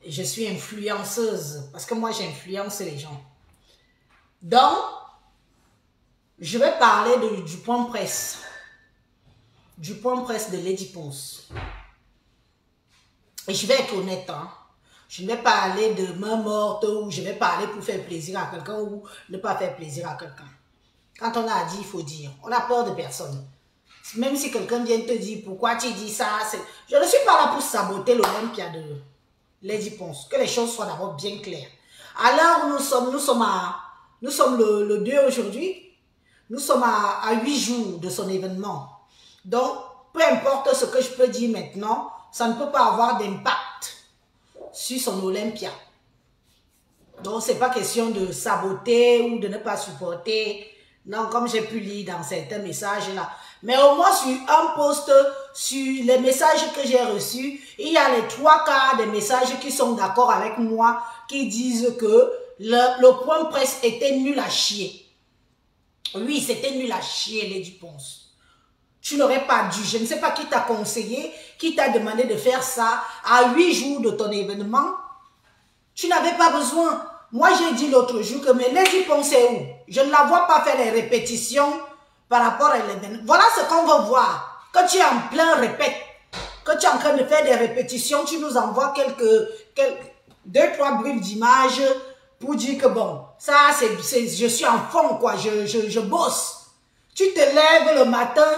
Je suis influenceuse parce que moi, j'influence les gens. Donc, je vais parler du point presse. Du point presse de Lady Ponce. Et je vais être honnête, hein. Je ne vais pas parler de main morte ou je vais parler pour faire plaisir à quelqu'un ou ne pas faire plaisir à quelqu'un. Quand on a dit, il faut dire. On a peur de personne. Même si quelqu'un vient te dire pourquoi tu dis ça, je ne suis pas là pour saboter l'Olympia de Lady Ponce. Que les choses soient d'abord bien claires. À l'heure où nous sommes le 2 aujourd'hui. Nous sommes à 8 jours de son événement. Donc, peu importe ce que je peux dire maintenant, ça ne peut pas avoir d'impact sur son Olympia. Donc, ce n'est pas question de saboter ou de ne pas supporter. Non, comme j'ai pu lire dans certains messages là. Mais au moins sur un post, sur les messages que j'ai reçus, il y a les 3/4 des messages qui sont d'accord avec moi, qui disent que le point presse était nul à chier. Oui, c'était nul à chier, Lady Ponce. Tu n'aurais pas dû. Je ne sais pas qui t'a conseillé, qui t'a demandé de faire ça à 8 jours de ton événement. Tu n'avais pas besoin. Moi, j'ai dit l'autre jour que mais Lady Ponce est où? Je ne la vois pas faire les répétitions par rapport à l'événement. Voilà ce qu'on veut voir. Que tu es en plein répète, que tu es en train de faire des répétitions, tu nous envoies quelques 2-3 bribes d'images pour dire que bon, ça, je suis en fond, quoi, je bosse. Tu te lèves le matin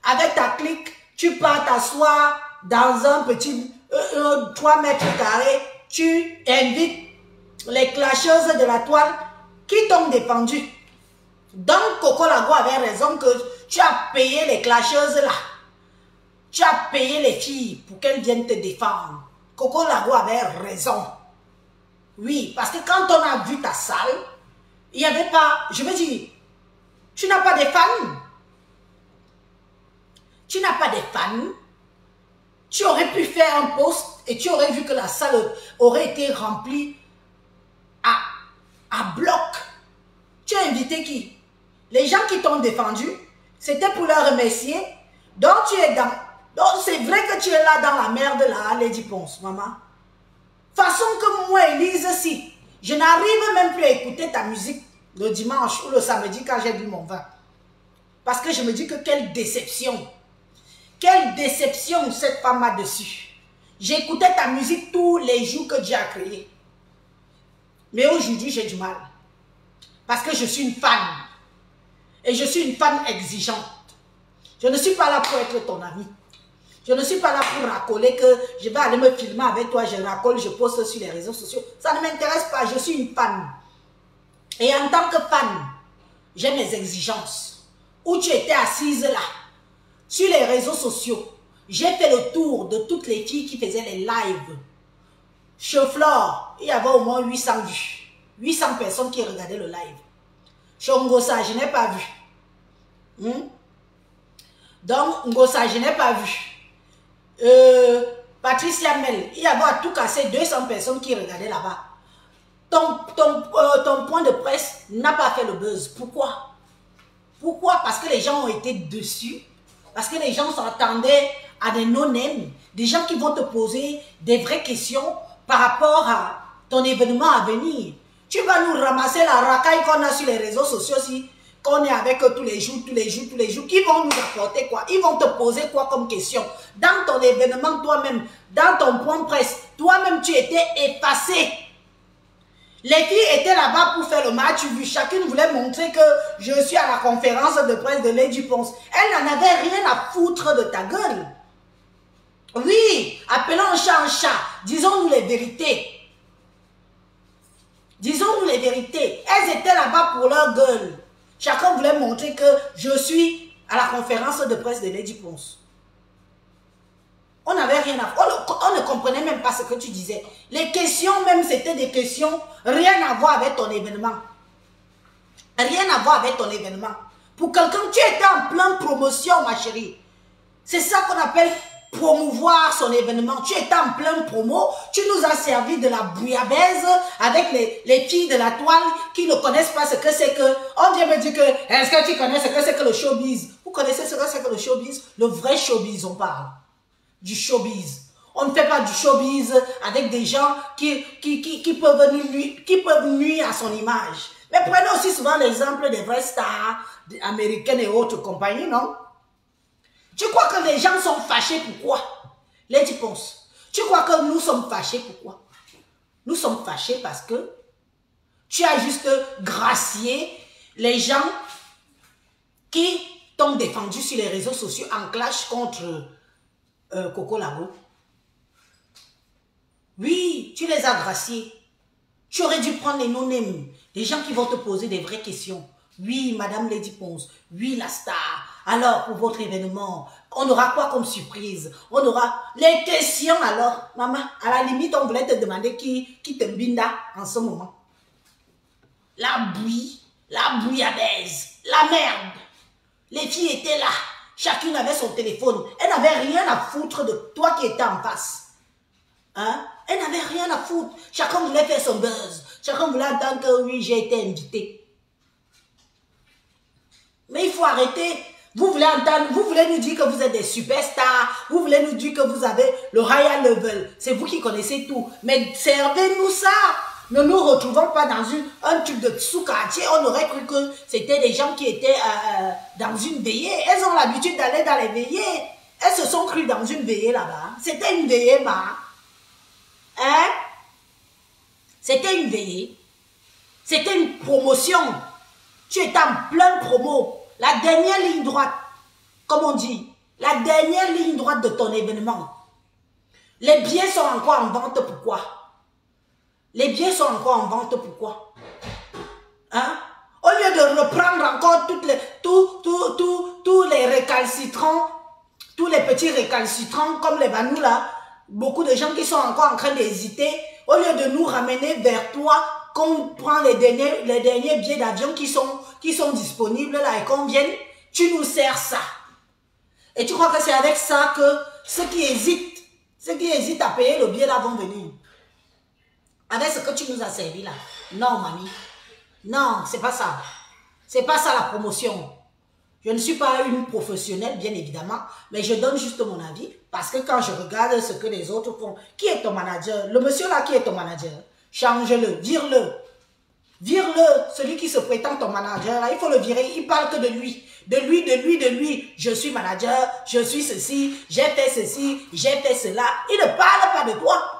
avec ta clique, tu pars t'asseoir dans un petit 3 mètres carrés, tu invites les clasheuses de la toile qui t'ont défendu. Donc, Coco Lago avait raison que tu as payé les clasheuses là. Tu as payé les filles pour qu'elles viennent te défendre. Coco Lago avait raison. Oui, parce que quand on a vu ta salle, il n'y avait pas, je veux dire, tu n'as pas de fans. Tu n'as pas de fans. Tu aurais pu faire un post et tu aurais vu que la salle aurait été remplie à bloc. Tu as invité qui? Les gens qui t'ont défendu, c'était pour leur remercier. Donc tu es dans... Donc c'est vrai que tu es là dans la merde là, Lady Ponce, maman. Façon que moi, Elise, si je n'arrive même plus à écouter ta musique le dimanche ou le samedi quand j'ai bu mon vin. Parce que je me dis que quelle déception. Quelle déception cette femme a dessus. J'écoutais ta musique tous les jours que Dieu a créé. Mais aujourd'hui, j'ai du mal. Parce que je suis une fan. Et je suis une fan exigeante. Je ne suis pas là pour être ton ami. Je ne suis pas là pour racoler que je vais aller me filmer avec toi, je racole, je poste sur les réseaux sociaux. Ça ne m'intéresse pas, je suis une fan. Et en tant que fan, j'ai mes exigences. Où tu étais assise là, sur les réseaux sociaux, j'ai fait le tour de toutes les filles qui faisaient les lives. Chez Flore, il y avait au moins 800 vues. 800 personnes qui regardaient le live. Chez Ngosa, je n'ai pas vu. Donc, Ngosa, je n'ai pas vu. Patricia Mel, il y avait à tout casser 200 personnes qui regardaient là-bas. Ton point de presse n'a pas fait le buzz. Pourquoi? Pourquoi? Parce que les gens ont été dessus. Parce que les gens s'attendaient à des no-names. Des gens qui vont te poser des vraies questions par rapport à ton événement à venir. Tu vas nous ramasser la racaille qu'on a sur les réseaux sociaux aussi. Qu'on est avec eux tous les jours, qui vont nous apporter quoi? Ils vont te poser quoi comme question? Dans ton événement, toi-même, dans ton point presse, toi-même, tu étais effacé. Les filles étaient là-bas pour faire le match, vu. Chacune voulait montrer que je suis à la conférence de presse de Lady Ponce. Elle n'en avait rien à foutre de ta gueule. Oui, appelons un chat. Disons-nous les vérités. Disons-nous les vérités. Elles étaient là-bas pour leur gueule. Chacun voulait montrer que je suis à la conférence de presse de Lady Ponce. On n'avait rien à faire. On ne comprenait même pas ce que tu disais. Les questions même, c'était des questions rien à voir avec ton événement. Rien à voir avec ton événement. Pour quelqu'un, tu étais en pleine promotion, ma chérie. C'est ça qu'on appelle promouvoir son événement. Tu étais en pleine promo, tu nous as servi de la bouillabaisse avec les filles de la toile qui ne connaissent pas ce que c'est que... On vient me dire que, est-ce que tu connais ce que c'est que le showbiz? Vous connaissez ce que c'est que le showbiz? Le vrai showbiz, on parle. Du showbiz. On ne fait pas du showbiz avec des gens qui peuvent nuire à son image. Mais prenez aussi souvent l'exemple des vraies stars américaines et autres compagnies, non? Tu crois que les gens sont fâchés pourquoi? Lady Ponce, tu crois que nous sommes fâchés pourquoi? Nous sommes fâchés parce que tu as juste gracié les gens qui t'ont défendu sur les réseaux sociaux en clash contre Coco Labo. Oui, tu les as graciés. Tu aurais dû prendre les no-names, des gens qui vont te poser des vraies questions. Oui, Madame Lady Ponce, oui, la star. Alors, pour votre événement, on aura quoi comme surprise? On aura les questions alors. Maman, à la limite, on voulait te demander qui te binda en ce moment. La bouillabaisse, la merde. Les filles étaient là. Chacune avait son téléphone. Elle n'avait rien à foutre de toi qui étais en face. Hein? Elle n'avait rien à foutre. Chacun voulait faire son buzz. Chacun voulait entendre que oui, j'ai été invité. Mais il faut arrêter. Vous voulez entendre, vous voulez nous dire que vous êtes des superstars. Vous voulez nous dire que vous avez le higher level. C'est vous qui connaissez tout. Mais servez-nous ça. Ne nous retrouvons pas dans un truc de sous-quartier. On aurait cru que c'était des gens qui étaient dans une veillée. Elles ont l'habitude d'aller dans les veillées. Elles se sont crues dans une veillée là-bas. C'était une veillée, ma. Hein? C'était une veillée. C'était une promotion. Tu étais en plein promo. La dernière ligne droite, comme on dit. La dernière ligne droite de ton événement. Les billets sont encore en vente, pourquoi? Les billets sont encore en vente, pourquoi? Hein? Au lieu de reprendre encore tous les récalcitrants, tous les petits récalcitrants comme les Banous là, beaucoup de gens qui sont encore en train d'hésiter, au lieu de nous ramener vers toi, qu'on prend les derniers billets d'avion qui sont disponibles là et qu'on vienne, tu nous sers ça. Et tu crois que c'est avec ça que ceux qui hésitent à payer le billet là vont venir? Avec ce que tu nous as servi là. Non, mamie. Non, c'est pas ça. C'est pas ça la promotion. Je ne suis pas une professionnelle, bien évidemment, mais je donne juste mon avis parce que quand je regarde ce que les autres font, qui est ton manager? Le monsieur là qui est ton manager? Change-le, vire-le. Vire-le, celui qui se prétend ton manager là, il faut le virer, il parle que de lui. De lui. Je suis manager, je suis ceci, j'ai fait ceci, j'ai fait cela. Il ne parle pas de toi.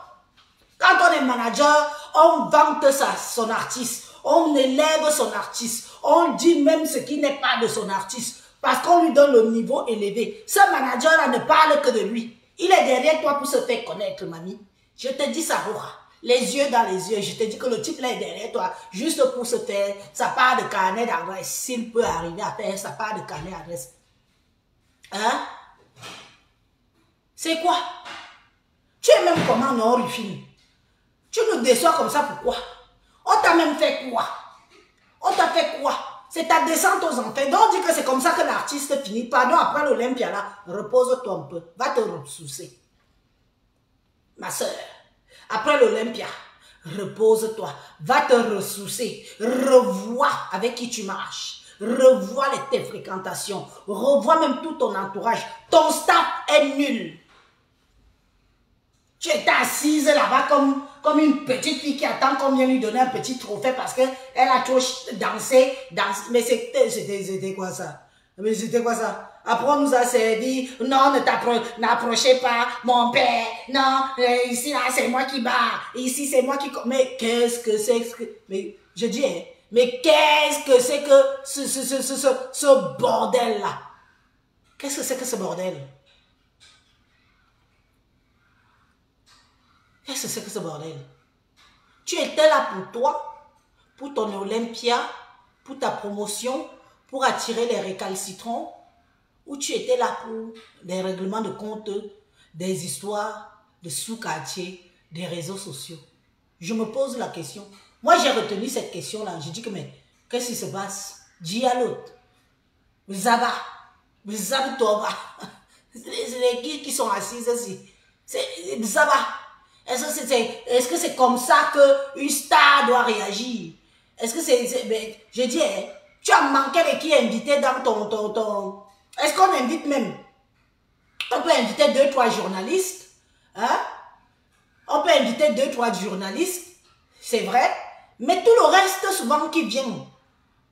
Quand on est manager, on vante son artiste, on élève son artiste, on dit même ce qui n'est pas de son artiste, parce qu'on lui donne le niveau élevé. Ce manager-là ne parle que de lui. Il est derrière toi pour se faire connaître, mamie. Je te dis ça, Rora. Les yeux dans les yeux, je te dis que le type là est derrière toi, juste pour se faire sa part de carnet d'adresse, s'il peut arriver à faire sa part de carnet d'adresse. Hein? C'est quoi? Tu es même comment, non, Rufine? Tu nous déçois comme ça, pourquoi? On t'a même fait quoi? On t'a fait quoi? C'est ta descente aux enfers. Donc on dit que c'est comme ça que l'artiste finit. Pardon, après l'Olympia là, repose-toi un peu. Va te ressourcer. Ma soeur, après l'Olympia, repose-toi. Va te ressourcer. Revois avec qui tu marches. Revois tes fréquentations. Revois même tout ton entourage. Ton staff est nul. Tu étais assise là-bas comme une petite fille qui attend qu'on vienne lui donner un petit trophée parce qu'elle a trop dansé. Mais c'était quoi ça? Mais c'était quoi ça? Après on nous a servi, non, n'approchez pas mon père, non, ici là c'est moi qui bats, ici c'est moi qui... Mais qu'est-ce que c'est que... Mais je dis, hein, mais qu'est-ce que c'est que ce bordel là? Qu'est-ce que c'est que ce bordel? Qu'est-ce que c'est que ce bordel? Tu étais là pour toi, pour ton Olympia, pour ta promotion, pour attirer les récalcitrants, ou tu étais là pour des règlements de compte, des histoires de sous-quartier, des réseaux sociaux? Je me pose la question. Moi, j'ai retenu cette question-là. J'ai dit que, mais, qu'est-ce qui se passe? Dis à l'autre. Zaba. Toba. C'est les qui sont assises ici. C'est Zaba. Est-ce que c'est comme ça qu'une star doit réagir? Est-ce que c'est... Je dis, hein, tu as manqué de qui inviter dans ton... Est-ce qu'on invite même? On peut inviter 2-3 journalistes. Hein? On peut inviter 2, 3 journalistes, c'est vrai, mais tout le reste, souvent, qui viennent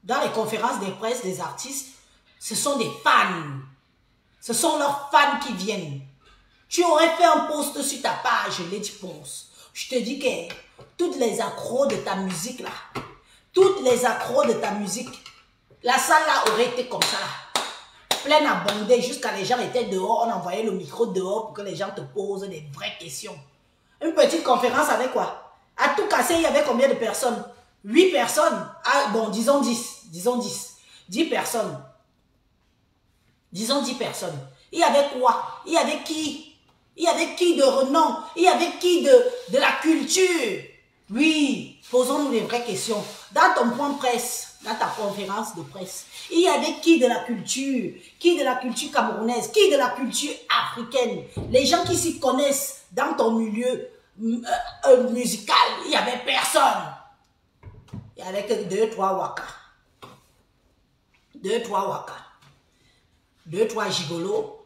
dans les conférences des presse des artistes, ce sont des fans. Ce sont leurs fans qui viennent. Tu aurais fait un post sur ta page, Lady Ponce. Je te dis que toutes les accros de ta musique là, toutes les accros de ta musique, la salle là aurait été comme ça là, pleine à bonder jusqu'à les gens étaient dehors, on envoyait le micro dehors pour que les gens te posent des vraies questions. Une petite conférence avec quoi? À tout casser, il y avait combien de personnes? 8 personnes. Ah, bon, disons 10. Disons 10. 10 personnes. Disons 10 personnes. Il y avait quoi? Il y avait qui? Il y avait qui de renom? Il y avait qui de la culture? Oui, posons-nous les vraies questions. Dans ton point de presse, dans ta conférence de presse, il y avait qui de la culture? Qui de la culture camerounaise? Qui de la culture africaine? Les gens qui s'y connaissent dans ton milieu musical, il n'y avait personne. Il y avait que 2, 3 waka. 2, 3 waka. 2, 3 gigolos.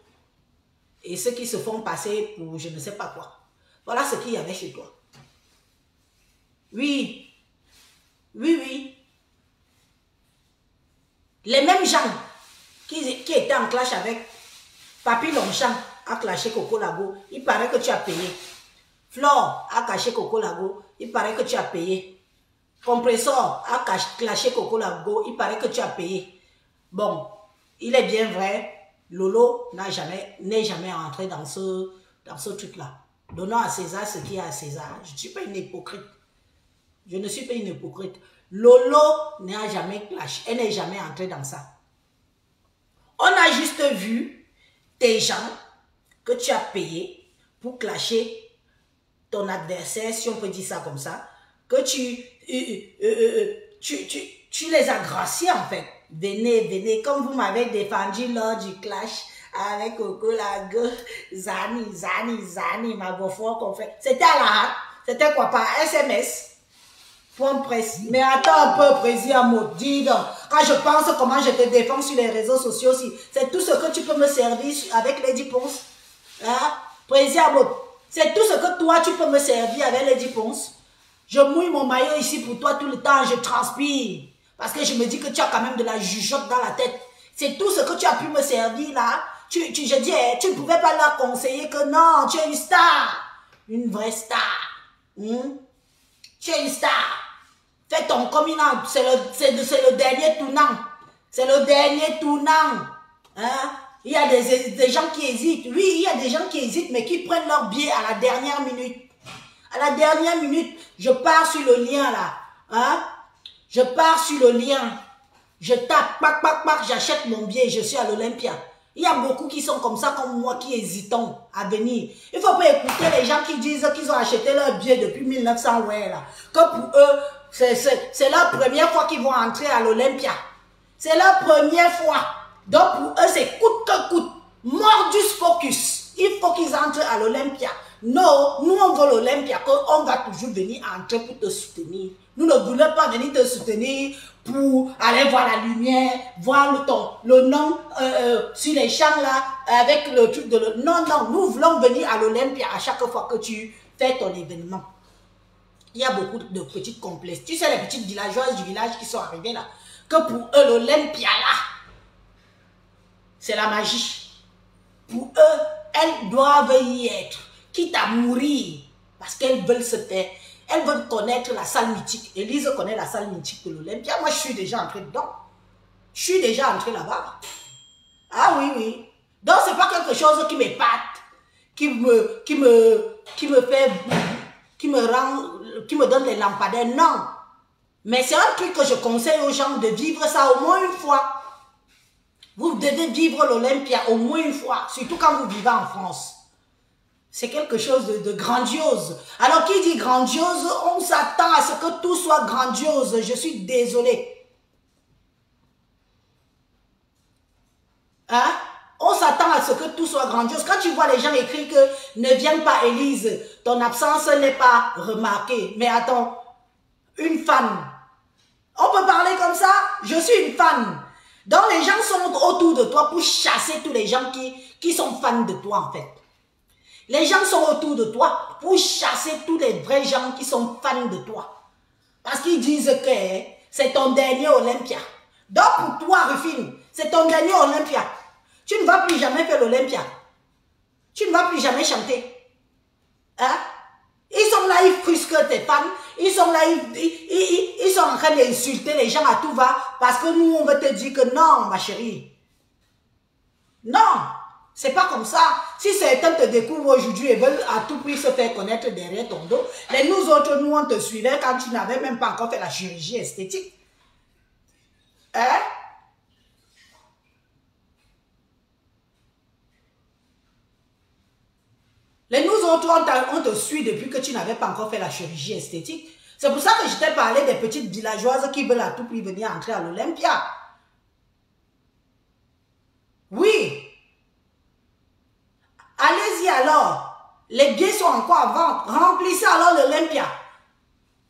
Et ceux qui se font passer pour je ne sais pas quoi. Voilà ce qu'il y avait chez toi. Oui. Oui, oui. Les mêmes gens qui étaient en clash avec Papi Longchamp a clashé Coco Lago. Il paraît que tu as payé. Flore a caché Coco Lago. Il paraît que tu as payé. Compressor a clashé Coco Lago. Il paraît que tu as payé. Bon, il est bien vrai. Lolo n'est jamais entré dans ce truc-là. Donnons à César ce qui est à César. Je ne suis pas une hypocrite. Je ne suis pas une hypocrite. Lolo n'a jamais clashé. Elle n'est jamais entrée dans ça. On a juste vu tes gens que tu as payé pour clasher ton adversaire, si on peut dire ça comme ça, que tu les as graciés en fait. Venez, comme vous m'avez défendu lors du clash avec Coco Lago, Zani, ma beau-frère qu'on fait. C'était à la hâte. C'était quoi, par SMS? Point presse. Mais attends un peu, président maudit. Quand je pense comment je te défends sur les réseaux sociaux, c'est tout ce que tu peux me servir avec Lady Ponce. Hein? Président maudit. C'est tout ce que toi, tu peux me servir avec Lady Ponce. Je mouille mon maillot ici pour toi tout le temps, je transpire. Parce que je me dis que tu as quand même de la jugeote dans la tête. C'est tout ce que tu as pu me servir là. Je dis, tu ne pouvais pas leur conseiller que non, tu es une star. Une vraie star. Tu es une star. Fais ton communant. C'est le dernier tournant. C'est le dernier tournant. Hein? Il y a des gens qui hésitent. Oui, il y a des gens qui hésitent, mais qui prennent leur billet à la dernière minute. À la dernière minute, je pars sur le lien là. Hein? Je pars sur le lien. Je tape, j'achète mon billet, je suis à l'Olympia. Il y a beaucoup qui sont comme ça, comme moi, qui hésitons à venir. Il ne faut pas écouter les gens qui disent qu'ils ont acheté leur billet depuis 1900, ouais, là. Que pour eux, c'est leur première fois qu'ils vont entrer à l'Olympia. C'est leur première fois. Donc pour eux, c'est coûte que coûte. Mordus focus. Il faut qu'ils entrent à l'Olympia. Non, nous on veut l'Olympia, on va toujours venir entrer pour te soutenir. Nous ne voulons pas venir te soutenir pour aller voir la lumière, voir le nom sur les champs là, avec le truc de... Non, nous voulons venir à l'Olympia à chaque fois que tu fais ton événement. Il y a beaucoup de petites complexes. Tu sais, les petites villageoises du village qui sont arrivées là, que pour eux, l'Olympia là, c'est la magie. Pour eux, elles doivent y être, quitte à mourir, parce qu'elles veulent se faire. Elles veulent connaître la salle mythique. Élise connaît la salle mythique de l'Olympia. Moi, je suis déjà entré dedans. Je suis déjà entré là-bas. Ah oui, oui. Donc, ce n'est pas quelque chose qui m'épate, qui me donne les lampadaires. Non. Mais c'est un truc que je conseille aux gens de vivre ça au moins une fois. Vous devez vivre l'Olympia au moins une fois, surtout quand vous vivez en France. C'est quelque chose de grandiose. Alors, qui dit grandiose, on s'attend à ce que tout soit grandiose. Je suis désolée. Hein? On s'attend à ce que tout soit grandiose. Quand tu vois les gens écrire que ne viens pas, Élise, ton absence n'est pas remarquée. Mais attends, une fan. On peut parler comme ça? Je suis une fan. Donc, les gens sont autour de toi pour chasser tous les gens qui sont fans de toi, en fait. Les gens sont autour de toi pour chasser tous les vrais gens qui sont fans de toi. Parce qu'ils disent que c'est ton dernier Olympia. Donc pour toi, Rufine, c'est ton dernier Olympia. Tu ne vas plus jamais faire l'Olympia. Tu ne vas plus jamais chanter. Hein? Ils sont là, ils frusquent tes fans. Ils sont là, ils sont en train d'insulter les gens à tout va. Parce que nous, on veut te dire que non, ma chérie. Non, c'est pas comme ça. Si certains te découvrent aujourd'hui et veulent à tout prix se faire connaître derrière ton dos, mais nous autres, nous, on te suivait quand tu n'avais même pas encore fait la chirurgie esthétique. Hein? Les nous autres, on te suit depuis que tu n'avais pas encore fait la chirurgie esthétique. C'est pour ça que je t'ai parlé des petites villageoises qui veulent à tout prix venir entrer à l'Olympia. Oui. Allez-y alors. Les billets sont encore à vendre. Remplissez alors l'Olympia.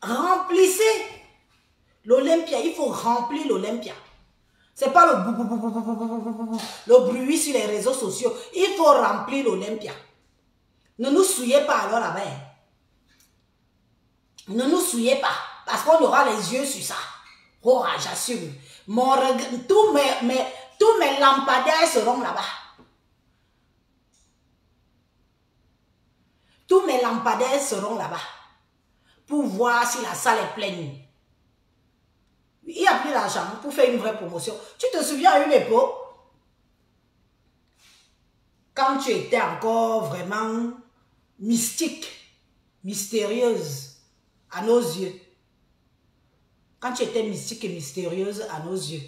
Remplissez l'Olympia. Il faut remplir l'Olympia. C'est pas le bruit sur les réseaux sociaux. Il faut remplir l'Olympia. Ne nous souillez pas alors là-bas. Ne nous souillez pas. Parce qu'on aura les yeux sur ça. Oh, j'assume. Tous mes lampadaires seront là-bas. Tous mes lampadaires seront là-bas. Pour voir si la salle est pleine. Il n'y a plus d'argent pour faire une vraie promotion. Tu te souviens à une époque, quand tu étais encore vraiment mystique, mystérieuse à nos yeux. Quand tu étais mystique et mystérieuse à nos yeux.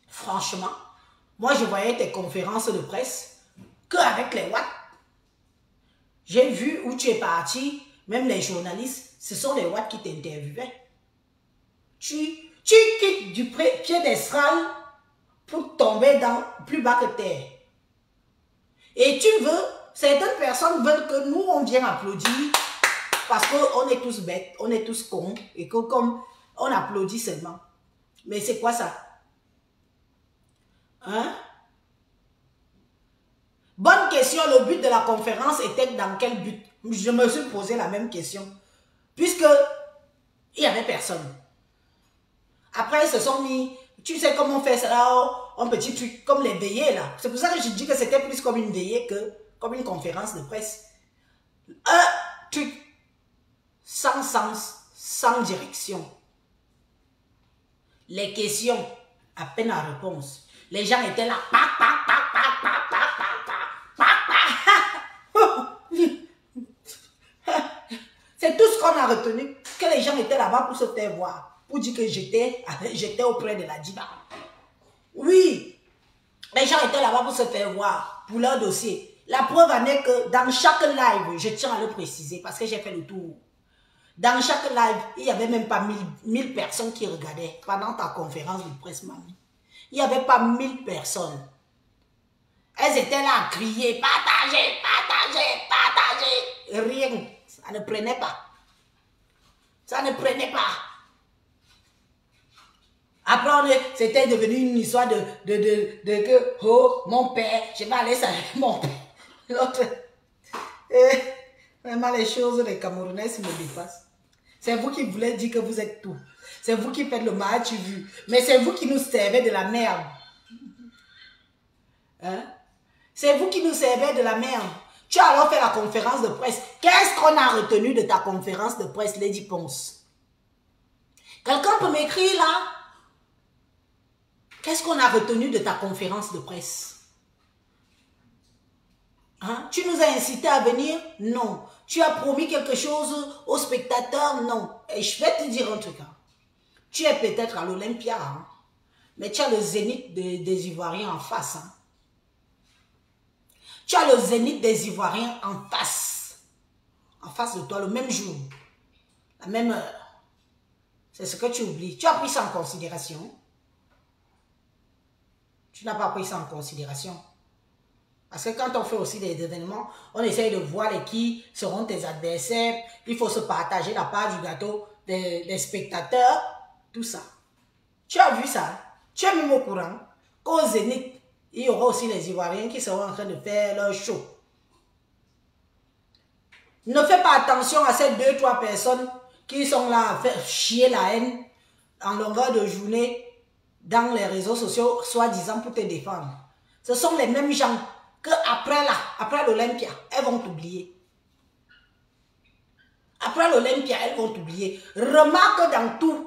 Franchement, moi je voyais tes conférences de presse qu'avec les watts. J'ai vu où tu es parti, même les journalistes, ce sont les watts qui t'interviewaient. Tu quittes du pied d'estrade pour tomber dans plus bas que terre. Et certaines personnes veulent que nous, on vienne applaudir parce qu'on est tous bêtes, on est tous cons et que comme on applaudit seulement. Mais c'est quoi ça? Hein? Bonne question, le but de la conférence était dans quel but? Je me suis posé la même question. Puisque il n'y avait personne. Après, ils se sont mis, tu sais comment on fait ça là, un petit truc comme les veillées là. C'est pour ça que je dis que c'était plus comme une veillée que comme une conférence de presse. Un truc sans sens, sans direction. Les questions, à peine à réponse. Les gens étaient là. C'est tout ce qu'on a retenu, que les gens étaient là-bas pour se faire voir, pour dire que j'étais auprès de la diva. Oui, les gens étaient là-bas pour se faire voir, pour leur dossier. La preuve en est que dans chaque live, je tiens à le préciser parce que j'ai fait le tour. Dans chaque live, il n'y avait même pas 1000 personnes qui regardaient pendant ta conférence de presse, mamie. Il n'y avait pas 1000 personnes. Elles étaient là à crier, partagez, partagez, partagez. Rien. Ça ne prenait pas. Ça ne prenait pas. Après, c'était devenu une histoire de que, oh, mon père, je vais aller ça avec mon père. L'autre, vraiment les choses, les Camerounais me dépassent. C'est vous qui voulez dire que vous êtes tout. C'est vous qui faites le match vu. Mais c'est vous qui nous servez de la merde. Hein? C'est vous qui nous servez de la merde. Tu as alors fait la conférence de presse. Qu'est-ce qu'on a retenu de ta conférence de presse, Lady Ponce? Quelqu'un peut m'écrire là? Qu'est-ce qu'on a retenu de ta conférence de presse? Hein? Tu nous as incité à venir? Non. Tu as promis quelque chose aux spectateurs? Non. Et je vais te dire un truc. Hein. Tu es peut-être à l'Olympia, hein? Mais tu as le zénith des Ivoiriens en face. Hein? Tu as le zénith des Ivoiriens en face. En face de toi, le même jour. La même heure. C'est ce que tu oublies. Tu as pris ça en considération? Tu n'as pas pris ça en considération. Parce que quand on fait aussi des événements, on essaye de voir qui seront tes adversaires. Il faut se partager la part du gâteau des spectateurs. Tout ça. Tu as vu ça? Tu es même au courant qu'au Zénith, il y aura aussi les Ivoiriens qui seront en train de faire leur show. Ne fais pas attention à ces 2-3 personnes qui sont là à faire chier la haine en longueur de journée dans les réseaux sociaux, soi-disant pour te défendre. Ce sont les mêmes gens que après l'Olympia, elles vont t'oublier. Après l'Olympia, elles vont t'oublier. Remarque dans tous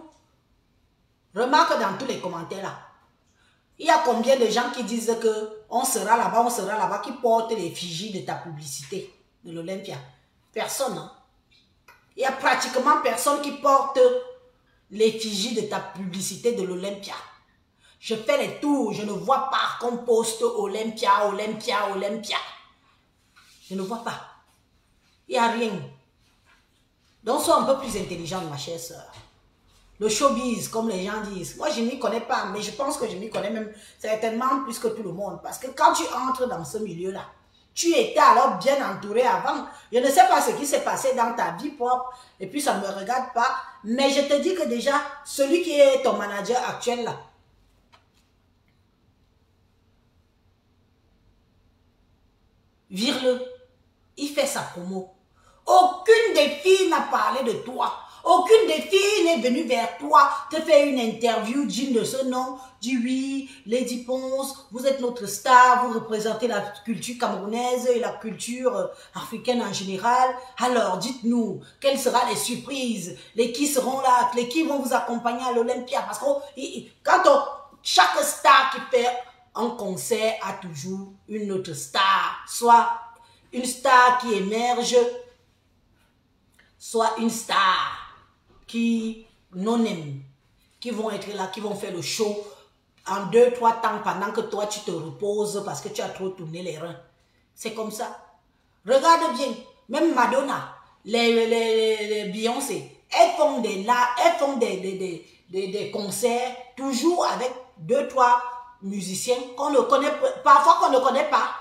les commentaires là. Il y a combien de gens qui disent que on sera là-bas, qui portent l'effigie de ta publicité de l'Olympia? Personne. Hein? Il y a pratiquement personne qui porte l'effigie de ta publicité de l'Olympia. Je fais les tours, je ne vois pas qu'on poste Olympia. Je ne vois pas. Il n'y a rien. Donc, sois un peu plus intelligente, ma chère sœur. Le showbiz, comme les gens disent. Moi, je ne m'y connais pas, mais je pense que je m'y connais même certainement plus que tout le monde. Parce que quand tu entres dans ce milieu-là, tu étais alors bien entouré avant. Je ne sais pas ce qui s'est passé dans ta vie propre, et puis ça ne me regarde pas. Mais je te dis que déjà, celui qui est ton manager actuel là, vire-le. Il fait sa promo. Aucune des filles n'a parlé de toi. Aucune des filles n'est venue vers toi, te faire une interview digne de ce nom. Dis oui, Lady Ponce, vous êtes notre star, vous représentez la culture camerounaise et la culture africaine en général. Alors, dites-nous, quelles seront les surprises? Les qui seront là? Les qui vont vous accompagner à l'Olympia? Parce que chaque star qui fait un concert a toujours une autre star. Soit une star qui émerge, soit une star qui non aime, qui vont être là, qui vont faire le show en 2-3 temps pendant que toi tu te reposes parce que tu as trop tourné les reins. C'est comme ça. Regarde bien, même Madonna, les Beyoncé, elles font des concerts toujours avec 2-3 musiciens qu'on ne connaît pas, parfois qu'on ne connaît pas,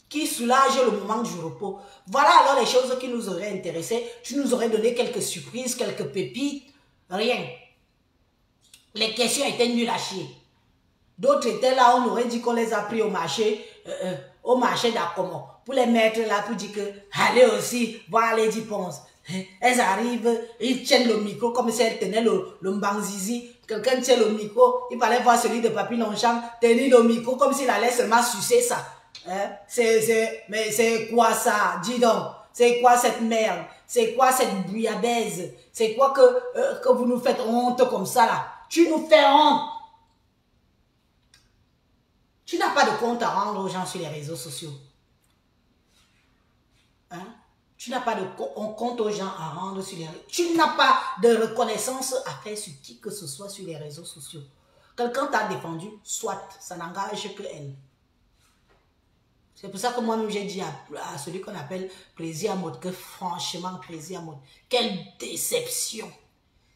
qui soulage le moment du repos. Voilà alors les choses qui nous auraient intéressés. Tu nous aurais donné quelques surprises, quelques pépites. Rien. Les questions étaient nulles à chier. D'autres étaient là, on aurait dit qu'on les a pris au marché d'Akomo. Pour les mettre là, pour dire que, allez aussi, voir Lady Ponce. Elles arrivent, ils tiennent le micro comme si elles tenaient le mbanzizi. Quelqu'un tient le micro, il fallait voir celui de Papy Longchamp tenir le micro comme s'il allait seulement sucer ça. Hein? Mais c'est quoi ça? Dis donc, c'est quoi cette merde? C'est quoi cette bouillabaisse? C'est quoi que vous nous faites honte comme ça là? Tu nous fais honte. Tu n'as pas de compte à rendre aux gens sur les réseaux sociaux. Hein? Tu n'as pas de compte aux gens à rendre sur les réseaux sociaux. Tu n'as pas de reconnaissance à faire sur qui que ce soit sur les réseaux sociaux. Quelqu'un t'a défendu, soit, ça n'engage que elle. C'est pour ça que moi-même j'ai dit à celui qu'on appelle Plaisir à mode que franchement, Plaisir à mode, quelle déception.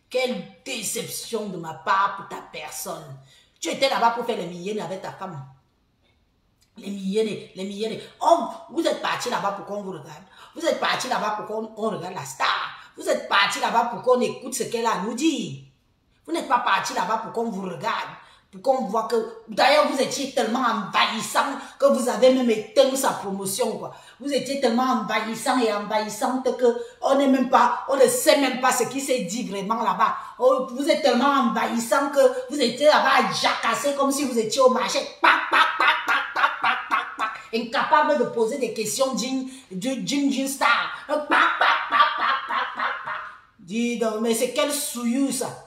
Quelle déception de ma part pour ta personne. Tu étais là-bas pour faire les milliers avec ta femme. Les milliers. Oh, vous êtes parti là-bas pour qu'on vous regarde. Vous êtes parti là-bas pour qu'on regarde la star. Vous êtes parti là-bas pour qu'on écoute ce qu'elle a à nous dire. Vous n'êtes pas parti là-bas pour qu'on vous regarde. Pour qu'on voit que... D'ailleurs, vous étiez tellement envahissant que vous avez même éteint sa promotion, quoi. Vous étiez tellement envahissant et envahissante que on ne sait même pas ce qui s'est dit vraiment là-bas. Oh, vous êtes tellement envahissant que vous étiez là-bas à jacasser comme si vous étiez au marché. Incapable de poser des questions dignes d'une star. Dis donc, mais c'est quel souillou ça?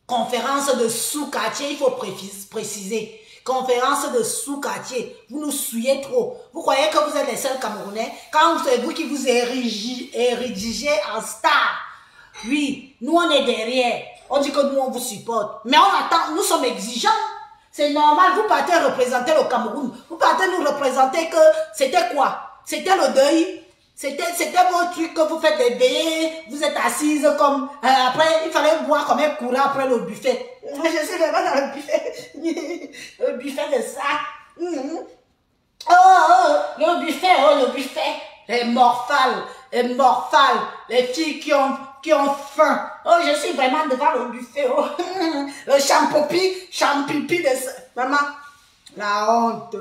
Conférence de sous-quartier, il faut préciser. Conférence de sous-quartier. Vous nous souillez trop. Vous croyez que vous êtes les seuls Camerounais quand c'est vous qui vous érigez en star. Oui, nous on est derrière. On dit que nous on vous supporte. Mais on attend, nous sommes exigeants. C'est normal, vous partez représenter le Cameroun. Vous partez nous représenter que c'était quoi? C'était le deuil. C'était vos trucs que vous faites des veillées, vous êtes assises comme... après, il fallait voir comment courir après le buffet. Je suis vraiment dans le buffet. Le buffet de ça. Oh, le buffet. Les morphales. Les filles qui ont faim. Oh, je suis vraiment devant le buffet. Oh. Le champipi de ça. Maman, la honte.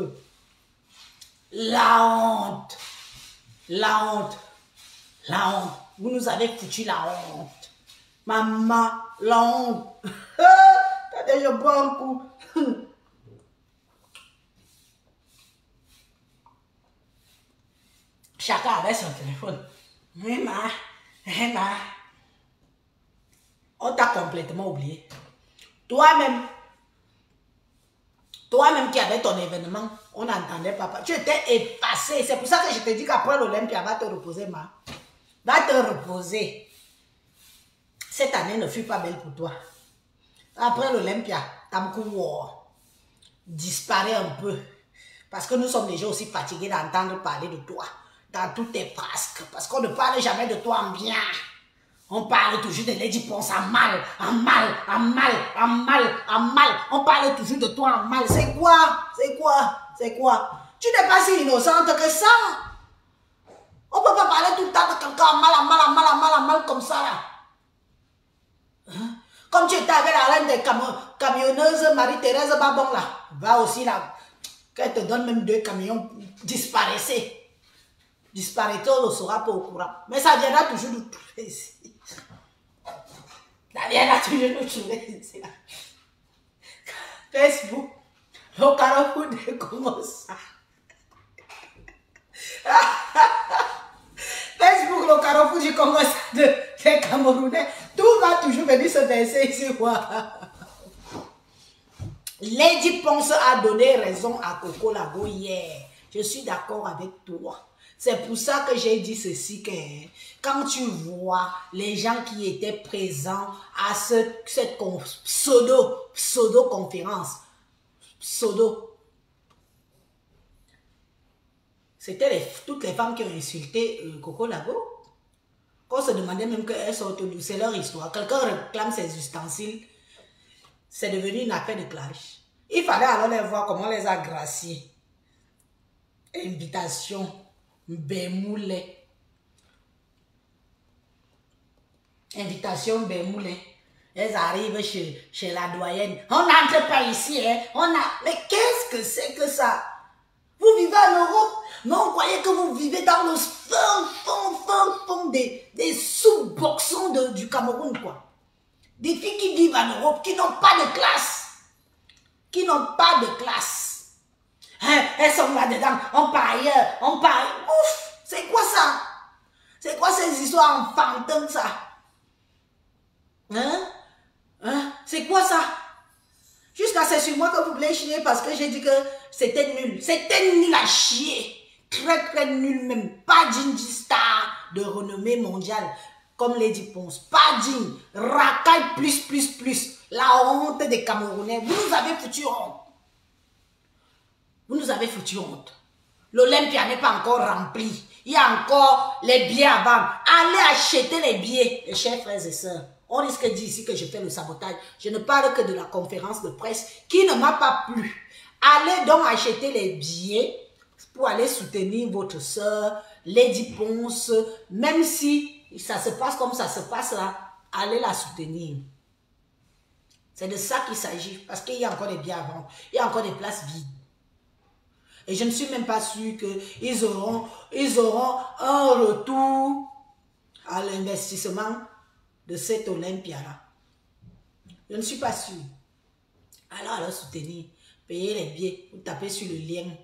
La honte. La honte. Vous nous avez foutu la honte. Maman, la honte. Attendez, je bois un coup. Chacun avait son téléphone. Emma, on t'a complètement oublié. Toi-même qui avais ton événement, on n'entendait pas. Tu étais effacé. C'est pour ça que je te dis qu'après l'Olympia, va te reposer, ma. Va te reposer. Cette année ne fut pas belle pour toi. Après l'Olympia, Tamkou disparaît un peu. Parce que nous sommes déjà aussi fatigués d'entendre parler de toi. Dans toutes tes frasques. Parce qu'on ne parle jamais de toi en bien. On parle toujours de Lady Ponce en mal, en mal, en mal, en mal, en mal. On parle toujours de toi en mal. C'est quoi? C'est quoi? C'est quoi? Tu n'es pas si innocente que ça. On ne peut pas parler tout le temps de quelqu'un en mal, en mal, en mal, en mal, en mal comme ça là. Hein? Comme tu étais avec la reine des camionneuses, Marie-Thérèse Babon là. Va aussi là. Qu'elle te donne même 2 camions, disparaissez. Disparaître, on ne sera pas au courant. Mais ça viendra toujours nous trouver ici. Ça viendra toujours nous trouver ici. Là. Facebook, le carrefour de comment ça. Facebook, le carrefour du Congo des Camerounais. Tout va toujours venir se verser ici. Lady Ponce a donné raison à Coco Lago hier. Je suis d'accord avec toi. C'est pour ça que j'ai dit ceci, que quand tu vois les gens qui étaient présents à cette pseudo-conférence, c'était toutes les femmes qui ont insulté Coco Lago. Qu'on se demandait même qu'elles sont autour, c'est leur histoire. Quelqu'un réclame ses ustensiles, c'est devenu une affaire de clash. Il fallait alors les voir comment on les a graciés. Invitation. Bémoulet. Invitation Bémoulet. Elles arrivent chez la doyenne. On n'entre pas ici, hein. Mais qu'est-ce que c'est que ça? Vous vivez en Europe, mais on croyait que vous vivez dans le fond des sous-boxons du Cameroun, quoi. Des filles qui vivent en Europe, qui n'ont pas de classe. Qui n'ont pas de classe. Hein, elles sont là-dedans, on part ailleurs, on part... Ouf, c'est quoi ça? C'est quoi ces histoires enfantin, ça? Hein? C'est quoi ça? Jusqu'à c'est sur moi que vous voulez chier parce que j'ai dit que c'était nul. C'était nul à chier. Très, très nul même. Pas digne star de renommée mondiale comme Lady Ponce. Pas digne. Racaille plus. La honte des Camerounais. Vous nous avez foutu honte. Vous nous avez foutu honte. L'Olympia n'est pas encore rempli. Il y a encore les billets à vendre. Allez acheter les billets, mes chers frères et sœurs. On risque d'ici que je fais le sabotage. Je ne parle que de la conférence de presse qui ne m'a pas plu. Allez donc acheter les billets pour aller soutenir votre sœur, Lady Ponce. Même si ça se passe comme ça se passe là, allez la soutenir. C'est de ça qu'il s'agit. Parce qu'il y a encore des billets à vendre. Il y a encore des places vides. Et je ne suis même pas sûre qu'ils auront un retour à l'investissement de cette Olympia-là. Je ne suis pas sûre. Alors soutenir, payer les billets, vous tapez sur le lien,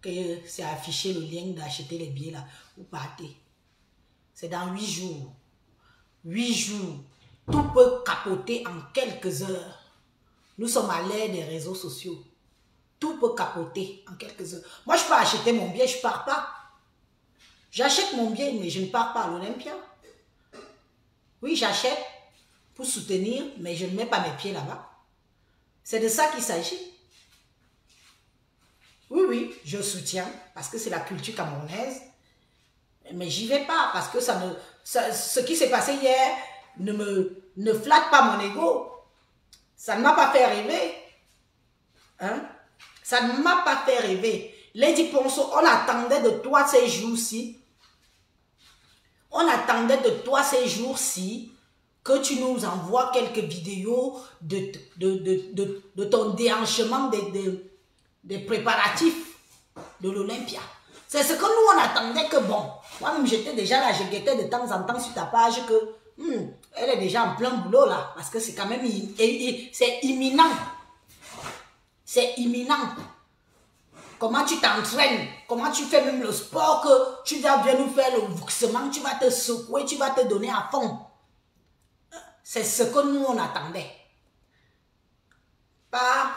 que c'est affiché le lien d'acheter les billets là, vous partez. C'est dans 8 jours. 8 jours. Tout peut capoter en quelques heures. Nous sommes à l'ère des réseaux sociaux. Tout peut capoter en quelques heures. Moi, je peux acheter mon billet, je ne pars pas. J'achète mon billet, mais je ne pars pas à l'Olympia. Oui, j'achète pour soutenir, mais je ne mets pas mes pieds là-bas. C'est de ça qu'il s'agit. Oui, je soutiens, parce que c'est la culture camerounaise. Mais j'y vais pas, parce que ce qui s'est passé hier ne flatte pas mon ego. Ça ne m'a pas fait rêver. Hein? Ça ne m'a pas fait rêver. Lady Ponce, on attendait de toi ces jours-ci. On attendait de toi ces jours-ci que tu nous envoies quelques vidéos de ton déhanchement des préparatifs de l'Olympia. C'est ce que nous, on attendait que bon. Moi-même, j'étais déjà là, je guettais de temps en temps sur ta page que elle est déjà en plein boulot là. Parce que c'est quand même, c'est imminent. C'est imminent. Comment tu t'entraînes, comment tu fais même le sport que tu vas bien nous faire le vauxement, tu vas te secouer, tu vas te donner à fond. C'est ce que nous, on attendait. Pas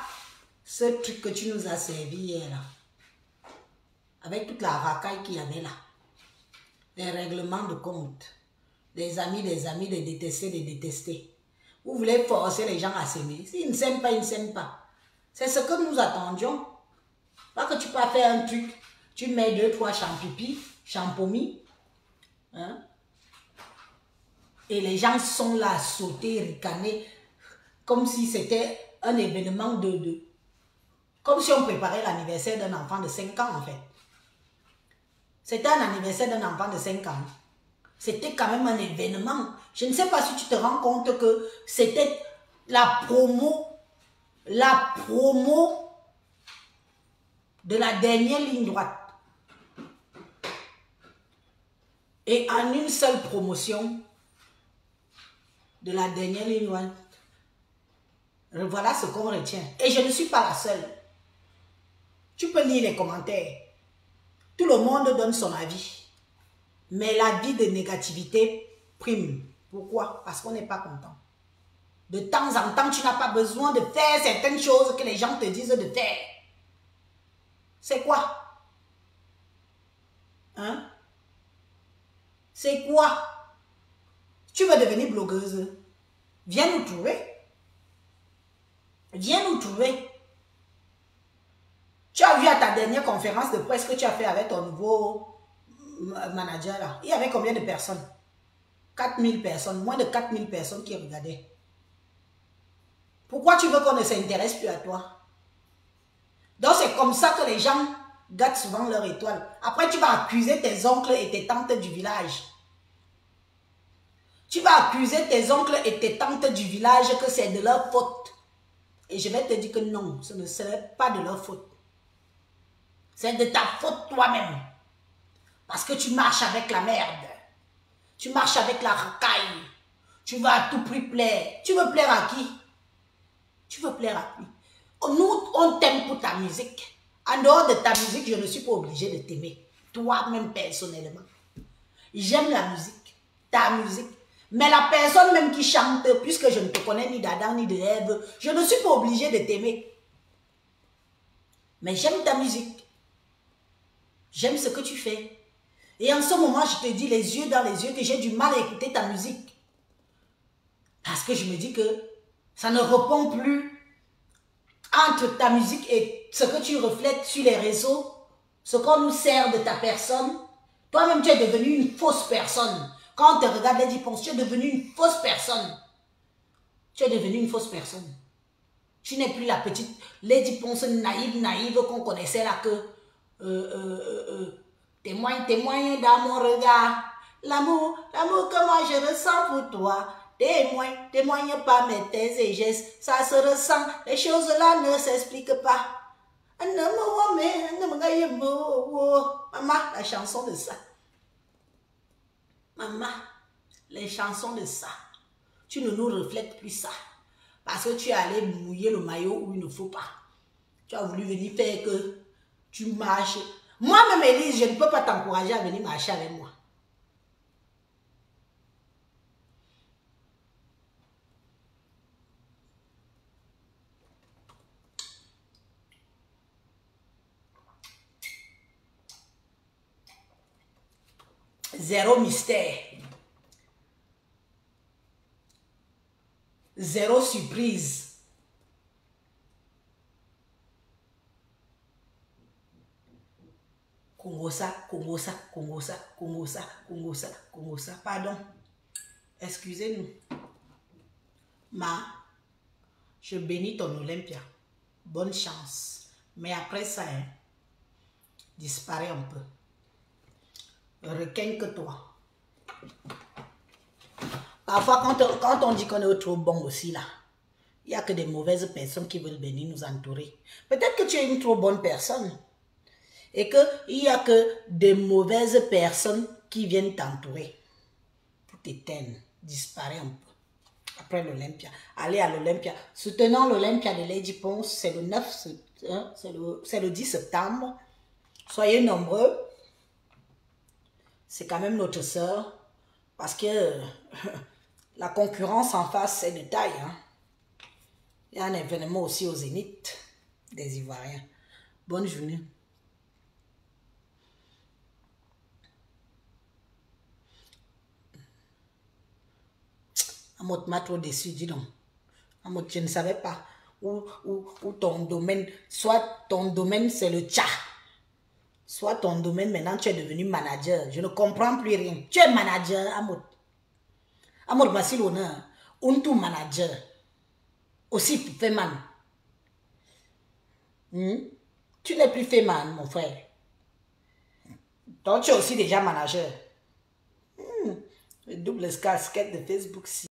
ce truc que tu nous as servi hier là. Avec toute la racaille qu'il y avait là. Les règlements de compte. Des amis, de détester. Vous voulez forcer les gens à s'aimer. S'ils ne s'aiment pas, ils ne s'aiment pas. C'est ce que nous attendions. Pas que tu peux faire un truc, tu mets 2-3 champipi, champomis, hein? Et les gens sont là à sauter, ricaner, comme si c'était un événement comme si on préparait l'anniversaire d'un enfant de 5 ans en fait. C'était un anniversaire d'un enfant de 5 ans. C'était quand même un événement. Je ne sais pas si tu te rends compte que c'était la promo de la dernière ligne droite. Et en une seule promotion de la dernière ligne droite, voilà ce qu'on retient. Et je ne suis pas la seule. Tu peux lire les commentaires. Tout le monde donne son avis. Mais l'avis de négativité prime. Pourquoi? Parce qu'on n'est pas content. De temps en temps, tu n'as pas besoin de faire certaines choses que les gens te disent de faire. C'est quoi? Hein? C'est quoi? Tu veux devenir blogueuse? Viens nous trouver. Viens nous trouver. Tu as vu à ta dernière conférence de presse que tu as fait avec ton nouveau manager là. Il y avait combien de personnes? 4000 personnes. Moins de 4000 personnes qui regardaient. Pourquoi tu veux qu'on ne s'intéresse plus à toi? Donc c'est comme ça que les gens gâtent souvent leur étoile. Après tu vas accuser tes oncles et tes tantes du village. Tu vas accuser tes oncles et tes tantes du village que c'est de leur faute. Et je vais te dire que non, ce ne serait pas de leur faute. C'est de ta faute toi-même. Parce que tu marches avec la merde. Tu marches avec la racaille. Tu vas à tout prix plaire. Tu veux plaire à qui? Tu veux plaire à qui? Nous, on t'aime pour ta musique. En dehors de ta musique, je ne suis pas obligée de t'aimer. Toi-même personnellement. J'aime la musique. Ta musique. Mais la personne même qui chante, puisque je ne te connais ni d'Adam ni de Ève, je ne suis pas obligée de t'aimer. Mais j'aime ta musique. J'aime ce que tu fais. Et en ce moment, je te dis les yeux dans les yeux que j'ai du mal à écouter ta musique. Parce que je me dis que ça ne répond plus entre ta musique et ce que tu reflètes sur les réseaux, ce qu'on nous sert de ta personne. Toi-même, tu es devenu une fausse personne. Quand on te regarde, Lady Ponce, tu es devenu une fausse personne. Tu es devenu une fausse personne. Tu n'es plus la petite Lady Ponce naïve qu'on connaissait là que témoigne dans mon regard. L'amour que moi je ressens pour toi. Témoigne pas mes tes et gestes. Ça se ressent. Les choses là ne s'expliquent pas. Maman, la chanson de ça. Maman, les chansons de ça. Tu ne nous reflètes plus ça. Parce que tu es allé mouiller le maillot où il ne faut pas. Tu as voulu venir faire que tu marches. Moi-même, Élise, je ne peux pas t'encourager à venir marcher avec moi. Zéro mystère. Zéro surprise. Congosa. Pardon. Excusez-nous. Je bénis ton Olympia. Bonne chance. Mais après ça, disparaît un peu. Requin que toi. Parfois, quand on dit qu'on est trop bon aussi, là, il n'y a que des mauvaises personnes qui veulent venir nous entourer. Peut-être que tu es une trop bonne personne. et qu'il n'y a que des mauvaises personnes qui viennent t'entourer pour t'éteindre, disparaître un peu. Après l'Olympia, allez à l'Olympia. Soutenant l'Olympia de Lady Ponce, c'est le 9, c'est le 10 septembre. Soyez nombreux. C'est quand même notre sœur. Parce que la concurrence en face, c'est de taille. Hein. Il y a un événement aussi au Zénith des Ivoiriens. Bonne journée. Amot m'a trop déçu, dis donc. Amot, je ne savais pas où ton domaine, soit ton domaine c'est le tcha, soit ton domaine maintenant tu es devenu manager. Je ne comprends plus rien. Tu es manager, Amot. Amot Massil honneur, un manager. Aussi Feman. Tu n'es plus Feman, mon frère. Donc tu es aussi déjà manager. Le double casquette de Facebook.